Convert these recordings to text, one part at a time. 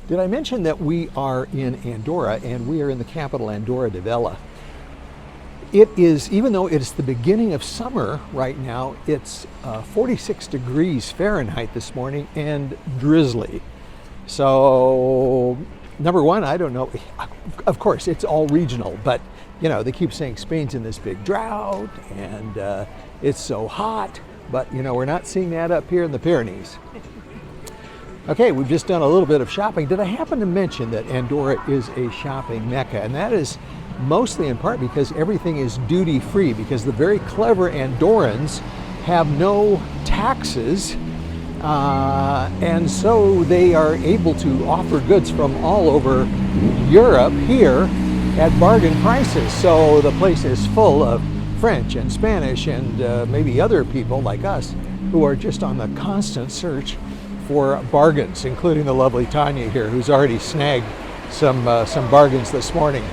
Did I mention that we are in Andorra, and we are in the capital, Andorra de Vella? It is, even though it's the beginning of summer right now, it's 46 degrees Fahrenheit this morning and drizzly. So, number one, I don't know. Of course, it's all regional, but you know, they keep saying Spain's in this big drought and it's so hot, but you know, we're not seeing that up here in the Pyrenees. Okay, we've just done a little bit of shopping. Did I happen to mention that Andorra is a shopping mecca? And that is mostly in part because everything is duty-free, because the very clever Andorrans have no taxes, and so they are able to offer goods from all over Europe here at bargain prices. So the place is full of French and Spanish and maybe other people like us who are just on the constant search for bargains, including the lovely Tanya here, who's already snagged some bargains this morning.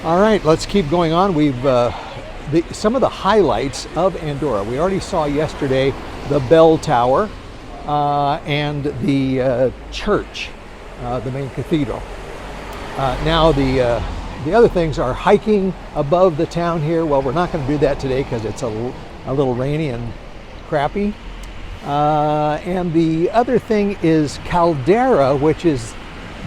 All right, let's keep going on. We've some of the highlights of Andorra. We already saw yesterday the bell tower and the church, the main cathedral. Now the other things are hiking above the town here. Well, we're not going to do that today because it's a little rainy and crappy. And the other thing is Caldera, which is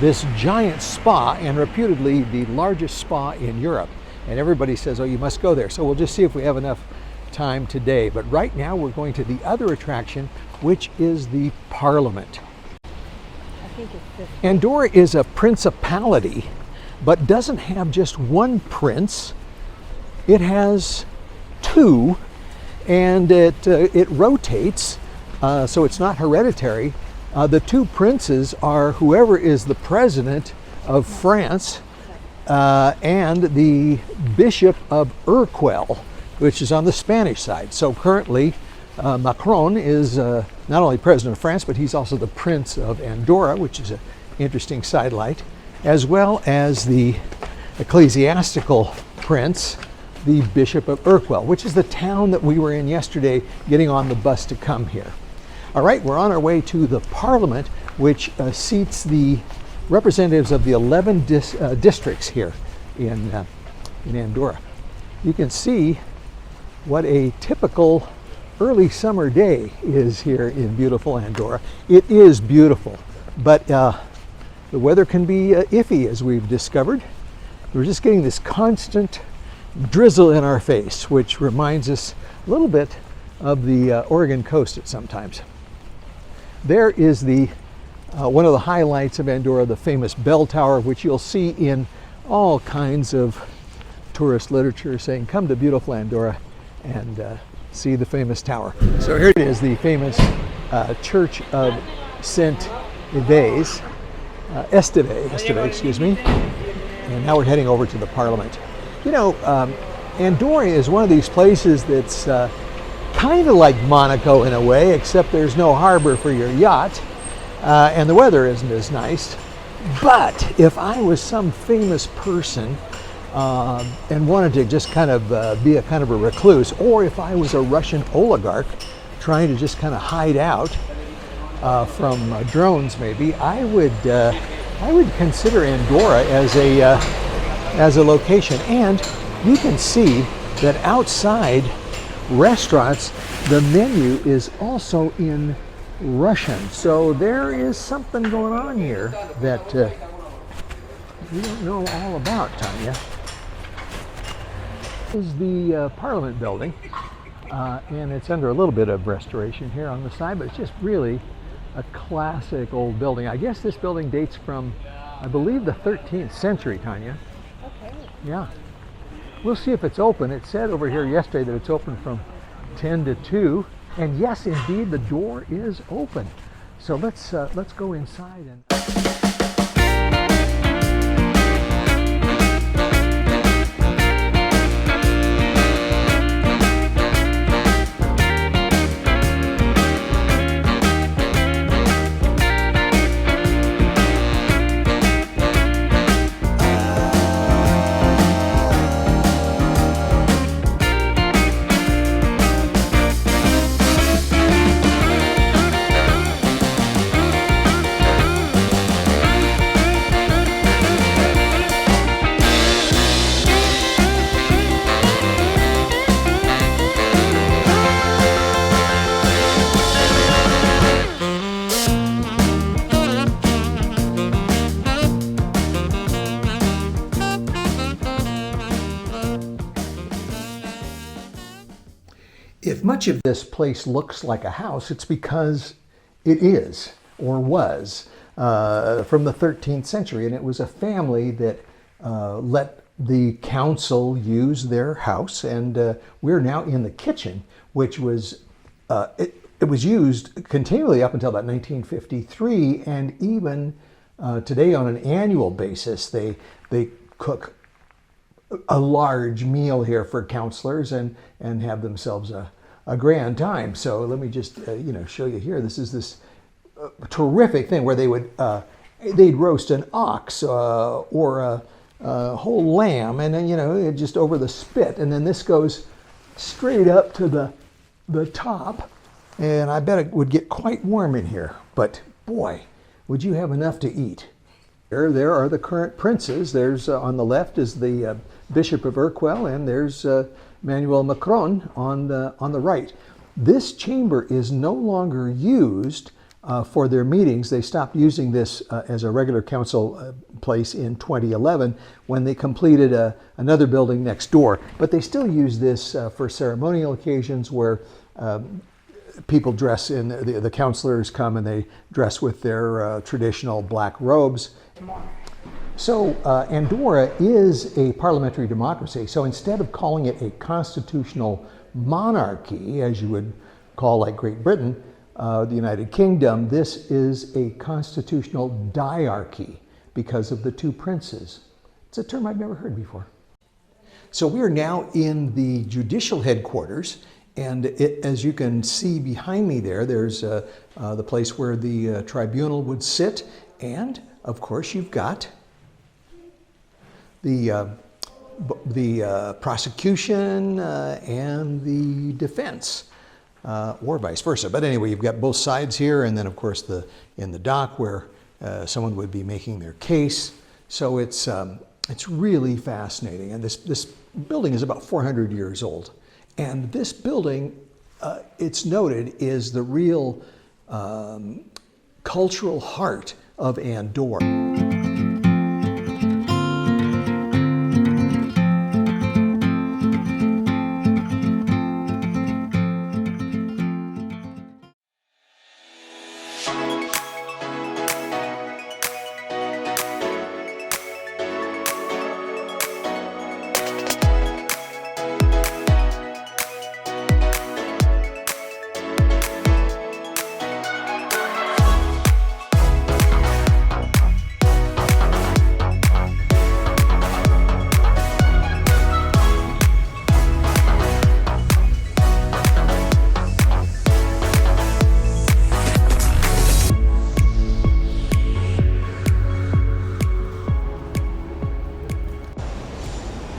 this giant spa and reputedly the largest spa in Europe. And everybody says, oh, you must go there. So we'll just see if we have enough time today. But right now we're going to the other attraction, which is the Parliament. I think it's this. Andorra is a principality, but doesn't have just one prince. It has two, and it rotates. So it's not hereditary. The two princes are whoever is the president of France and the Bishop of Urquell, which is on the Spanish side. So currently Macron is not only president of France, but he's also the Prince of Andorra, which is an interesting sidelight, as well as the ecclesiastical prince, the Bishop of Urquell, which is the town that we were in yesterday getting on the bus to come here. All right, we're on our way to the Parliament, which seats the representatives of the 11 districts here in Andorra. You can see what a typical early summer day is here in beautiful Andorra. It is beautiful, but the weather can be iffy, as we've discovered. We're just getting this constant drizzle in our face, which reminds us a little bit of the Oregon coast at sometimes. There is the one of the highlights of Andorra, the famous bell tower, which you'll see in all kinds of tourist literature saying, come to beautiful Andorra and see the famous tower. So here it is, the famous Church of Saint Esteve, excuse me. And now we're heading over to the Parliament. You know, Andorra is one of these places that's kind of like Monaco in a way, except there's no harbor for your yacht, and the weather isn't as nice. But if I was some famous person and wanted to just kind of be a kind of a recluse, or if I was a Russian oligarch trying to just kind of hide out from drones maybe, I would consider Andorra as a location. And you can see that outside restaurants, the menu is also in Russian. So there is something going on here that we don't know all about, Tanya. This is the Parliament building, and it's under a little bit of restoration here on the side, but it's just really a classic old building. I guess this building dates from, I believe, the 13th century, Tanya. Okay. Yeah. We'll see if it's open. It said over here yesterday that it's open from 10 to 2. And yes, indeed, the door is open. So let's go inside and... If much of this place looks like a house, it's because it is, or was, from the 13th century. And it was a family that let the council use their house. And we're now in the kitchen, which was, it was used continually up until about 1953. And even today on an annual basis, they cook a large meal here for counselors and have themselves a grand time. So let me just show you here. This is this terrific thing where they'd roast an ox or a whole lamb, and then just over the spit, and then this goes straight up to the top, and I bet it would get quite warm in here. But boy, would you have enough to eat. There are the current princes. There's on the left is the Bishop of Urquell, and there's Manuel Macron on the right. This chamber is no longer used for their meetings. They stopped using this as a regular council place in 2011 when they completed another building next door. But they still use this for ceremonial occasions where people dress in, the counselors come and they dress with their traditional black robes. So Andorra is a parliamentary democracy. So instead of calling it a constitutional monarchy, as you would call like Great Britain, the United Kingdom, this is a constitutional diarchy because of the two princes. It's a term I've never heard before. So we are now in the judicial headquarters, and as you can see behind me there's the place where the tribunal would sit, and of course you've got the prosecution and the defense. Or vice versa. But anyway, you've got both sides here, and then of course in the dock where someone would be making their case. So it's really fascinating. And this building is about 400 years old. And this building, it's noted, is the real cultural heart of Andorra.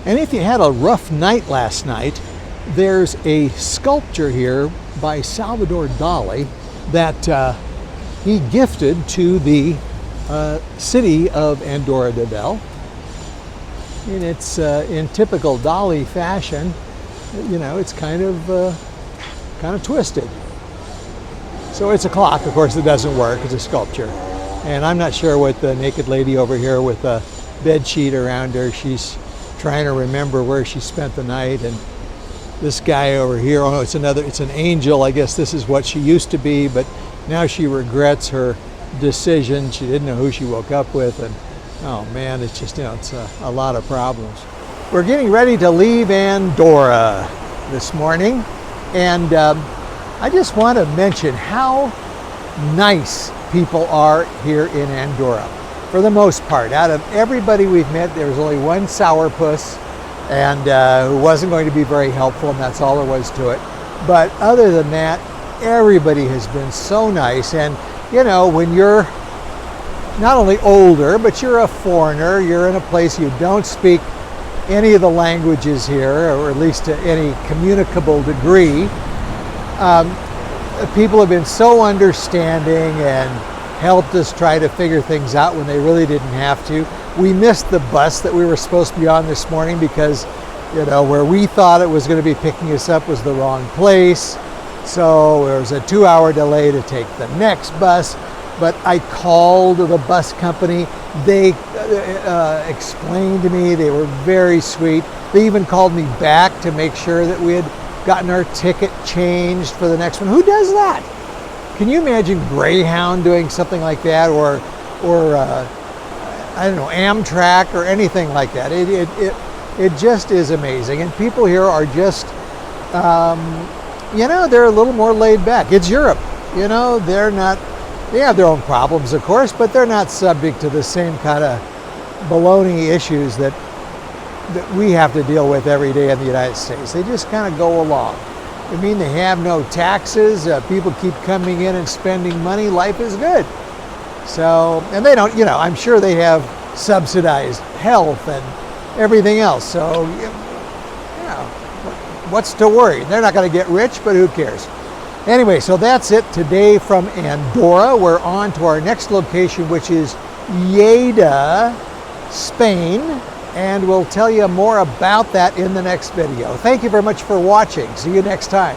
And if you had a rough night last night, there's a sculpture here by Salvador Dali that he gifted to the city of Andorra de Bell. And it's in typical Dali fashion, it's kind of twisted. So it's a clock, of course it doesn't work, it's a sculpture. And I'm not sure what the naked lady over here with a bed sheet around her, she's trying to remember where she spent the night. And this guy over here, oh no, it's an angel. I guess this is what she used to be, but now she regrets her decision. She didn't know who she woke up with, and oh man, it's just, it's a lot of problems. We're getting ready to leave Andorra this morning, and I just want to mention how nice people are here in Andorra. For the most part, out of everybody we've met, there was only one sourpuss, and who wasn't going to be very helpful, and that's all there was to it. But other than that, everybody has been so nice. And when you're not only older, but you're a foreigner, you're in a place you don't speak any of the languages here, or at least to any communicable degree, people have been so understanding and helped us try to figure things out when they really didn't have to. We missed the bus that we were supposed to be on this morning because, where we thought it was going to be picking us up was the wrong place. So there was a 2-hour delay to take the next bus. But I called the bus company. They explained to me. They were very sweet. They even called me back to make sure that we had gotten our ticket changed for the next one. Who does that? Can you imagine Greyhound doing something like that, or I don't know, Amtrak or anything like that? It just is amazing, and people here are just, you know, they're a little more laid back. It's Europe, you know, they're not. They have their own problems, of course, but they're not subject to the same kind of baloney issues that we have to deal with every day in the United States. They just kind of go along. I mean, they have no taxes. People keep coming in and spending money. Life is good. So, and they don't, you know, I'm sure they have subsidized health and everything else. So, you know, what's to worry? They're not going to get rich, but who cares? Anyway, so that's it today from Andorra. We're on to our next location, which is Lleida, Spain, and we'll tell you more about that in the next video. Thank you very much for watching. See you next time.